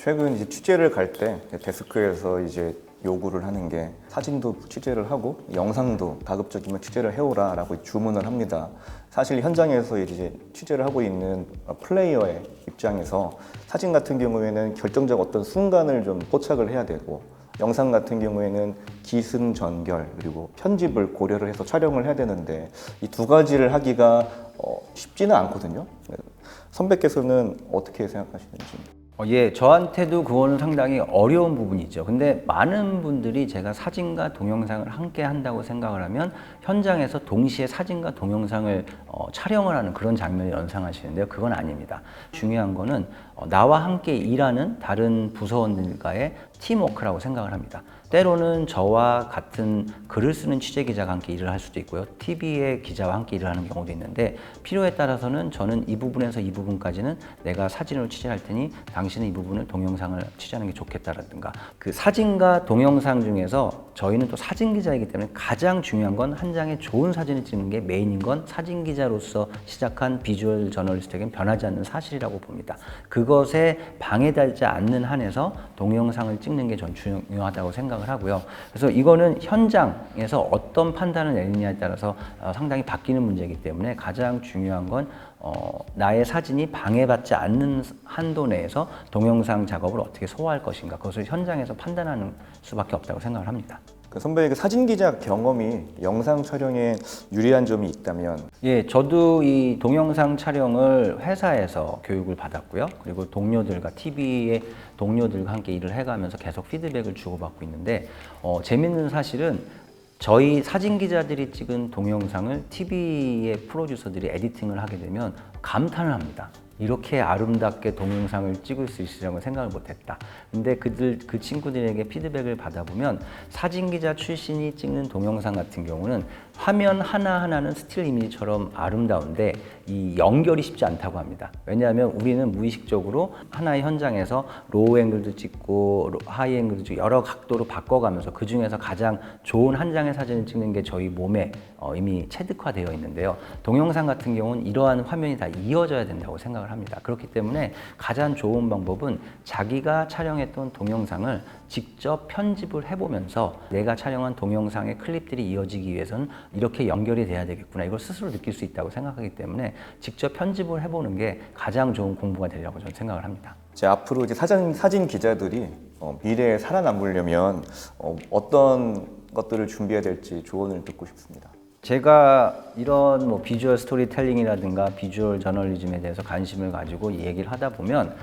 최근 이제 취재를 갈 때 데스크에서 이제 요구를 하는 게 사진도 취재를 하고 영상도 가급적이면 취재를 해오라라고 주문을 합니다. 사실 현장에서 이제 취재를 하고 있는 플레이어의 입장에서 사진 같은 경우에는 결정적 어떤 순간을 좀 포착을 해야 되고 영상 같은 경우에는 기승전결 그리고 편집을 고려를 해서 촬영을 해야 되는데 이 두 가지를 하기가 쉽지는 않거든요. 선배께서는 어떻게 생각하시는지? 예, 저한테도 그거는 상당히 어려운 부분이죠. 근데 많은 분들이 제가 사진과 동영상을 함께 한다고 생각을 하면 현장에서 동시에 사진과 동영상을 촬영을 하는 그런 장면을 연상하시는데요. 그건 아닙니다. 중요한 거는 나와 함께 일하는 다른 부서원들과의 팀워크라고 생각을 합니다. 때로는 저와 같은 글을 쓰는 취재 기자가 함께 일을 할 수도 있고요. TV의 기자와 함께 일을 하는 경우도 있는데 필요에 따라서는 저는 이 부분에서 이 부분까지는 내가 사진으로 취재할 테니 당신은 이 부분을 동영상을 취재하는 게 좋겠다라든가 그 사진과 동영상 중에서 저희는 또 사진 기자이기 때문에 가장 중요한 건 한 장의 좋은 사진을 찍는 게 메인인 건 사진 기자로서 시작한 비주얼 저널리스트에겐 변하지 않는 사실이라고 봅니다. 그것에 방해되지 않는 한에서 동영상을 찍는 게 전 중요하다고 생각을 하고요. 그래서 이거는 현장에서 어떤 판단을 내리냐에 따라서 상당히 바뀌는 문제이기 때문에 가장 중요한 건 나의 사진이 방해받지 않는 한도 내에서 동영상 작업을 어떻게 소화할 것인가 그것을 현장에서 판단하는 수밖에 없다고 생각을 합니다. 선배의 그 사진 기자 경험이 영상 촬영에 유리한 점이 있다면? 예, 저도 이 동영상 촬영을 회사에서 교육을 받았고요. 그리고 동료들과 TV의 동료들과 함께 일을 해가면서 계속 피드백을 주고받고 있는데 재밌는 사실은 저희 사진 기자들이 찍은 동영상을 TV의 프로듀서들이 에디팅을 하게 되면 감탄을 합니다. 이렇게 아름답게 동영상을 찍을 수 있으려고 생각을 못했다. 근데 그 친구들에게 피드백을 받아보면 사진 기자 출신이 찍는 동영상 같은 경우는 화면 하나하나는 스틸 이미지처럼 아름다운데 이 연결이 쉽지 않다고 합니다. 왜냐하면 우리는 무의식적으로 하나의 현장에서 로우 앵글도 찍고 하이 앵글도 찍고 여러 각도로 바꿔가면서 그 중에서 가장 좋은 한 장의 사진을 찍는 게 저희 몸에 이미 체득화되어 있는데요. 동영상 같은 경우는 이러한 화면이 다 이어져야 된다고 생각을 합니다. 그렇기 때문에 가장 좋은 방법은 자기가 촬영했던 동영상을 직접 편집을 해보면서 내가 촬영한 동영상의 클립들이 이어지기 위해서는 이렇게 연결이 돼야 되겠구나 이걸 스스로 느낄 수 있다고 생각하기 때문에 직접 편집을 해보는 게 가장 좋은 공부가 되려고 저는 생각을 합니다. 앞으로 이제 사진 기자들이 미래에 살아남으려면 어떤 것들을 준비해야 될지 조언을 듣고 싶습니다. 제가 이런 비주얼 스토리텔링이라든가 비주얼 저널리즘에 대해서 관심을 가지고 얘기를 하다 보면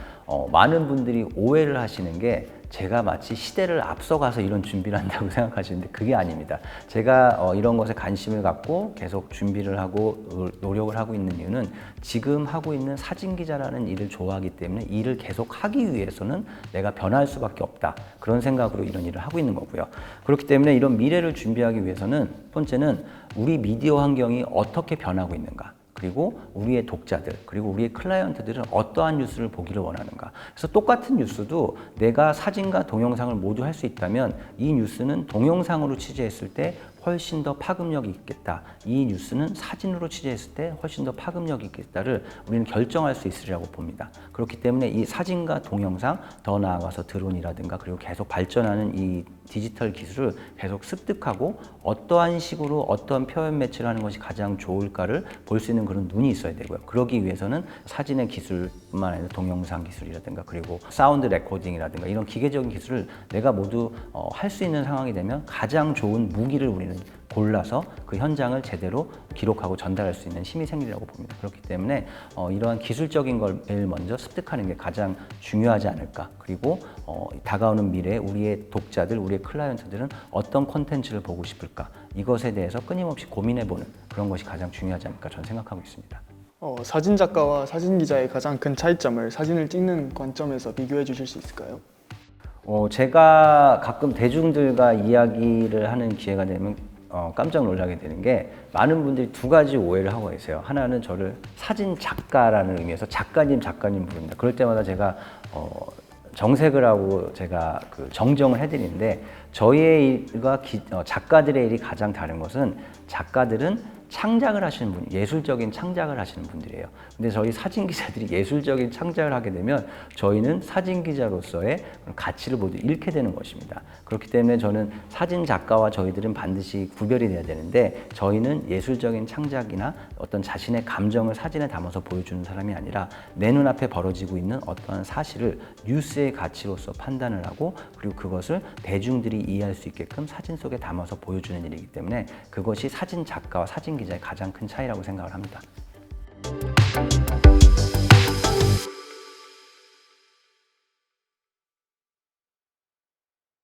많은 분들이 오해를 하시는 게 제가 마치 시대를 앞서가서 이런 준비를 한다고 생각하시는데 그게 아닙니다. 제가 이런 것에 관심을 갖고 계속 준비를 하고 노력을 하고 있는 이유는 지금 하고 있는 사진 기자라는 일을 좋아하기 때문에 이 일을 계속 하기 위해서는 내가 변할 수밖에 없다. 그런 생각으로 이런 일을 하고 있는 거고요. 그렇기 때문에 이런 미래를 준비하기 위해서는 첫 번째는 우리 미디어 환경이 어떻게 변하고 있는가. 그리고 우리의 독자들, 그리고 우리의 클라이언트들은 어떠한 뉴스를 보기를 원하는가. 그래서 똑같은 뉴스도 내가 사진과 동영상을 모두 할 수 있다면 이 뉴스는 동영상으로 취재했을 때 훨씬 더 파급력이 있겠다. 이 뉴스는 사진으로 취재했을 때 훨씬 더 파급력이 있겠다를 우리는 결정할 수 있으리라고 봅니다. 그렇기 때문에 이 사진과 동영상, 더 나아가서 드론이라든가 그리고 계속 발전하는 이 디지털 기술을 계속 습득하고 어떠한 식으로 어떠한 표현 매체를 하는 것이 가장 좋을까를 볼 수 있는 그런 눈이 있어야 되고요. 그러기 위해서는 사진의 기술뿐만 아니라 동영상 기술이라든가 그리고 사운드 레코딩이라든가 이런 기계적인 기술을 내가 모두 할 수 있는 상황이 되면 가장 좋은 무기를 우리는 골라서 그 현장을 제대로 기록하고 전달할 수 있는 힘이 생기라고 봅니다. 그렇기 때문에 이러한 기술적인 걸 제일 먼저 습득하는 게 가장 중요하지 않을까. 그리고 다가오는 미래에 우리의 독자들, 우리의 클라이언트들은 어떤 콘텐츠를 보고 싶을까. 이것에 대해서 끊임없이 고민해보는 그런 것이 가장 중요하지 않을까 저는 생각하고 있습니다. 사진 작가와 사진 기자의 가장 큰 차이점을 사진을 찍는 관점에서 비교해 주실 수 있을까요? 제가 가끔 대중들과 이야기를 하는 기회가 되면 깜짝 놀라게 되는 게 많은 분들이 두 가지 오해를 하고 계세요. 하나는 저를 사진 작가라는 의미에서 작가님 부릅니다. 그럴 때마다 제가 정색을 하고 제가 정정을 해드리는데 저희의 일과 작가들의 일이 가장 다른 것은 작가들은 창작을 하시는 분, 예술적인 창작을 하시는 분들이에요. 근데 저희 사진 기자들이 예술적인 창작을 하게 되면 저희는 사진 기자로서의 가치를 모두 잃게 되는 것입니다. 그렇기 때문에 저는 사진 작가와 저희들은 반드시 구별이 돼야 되는데, 저희는 예술적인 창작이나 어떤 자신의 감정을 사진에 담아서 보여주는 사람이 아니라 내 눈앞에 벌어지고 있는 어떠한 사실을 뉴스의 가치로서 판단을 하고, 그리고 그것을 대중들이 이해할 수 있게끔 사진 속에 담아서 보여주는 일이기 때문에 그것이 사진 작가와 사진 기자의 가장 큰 차이라고 생각을 합니다.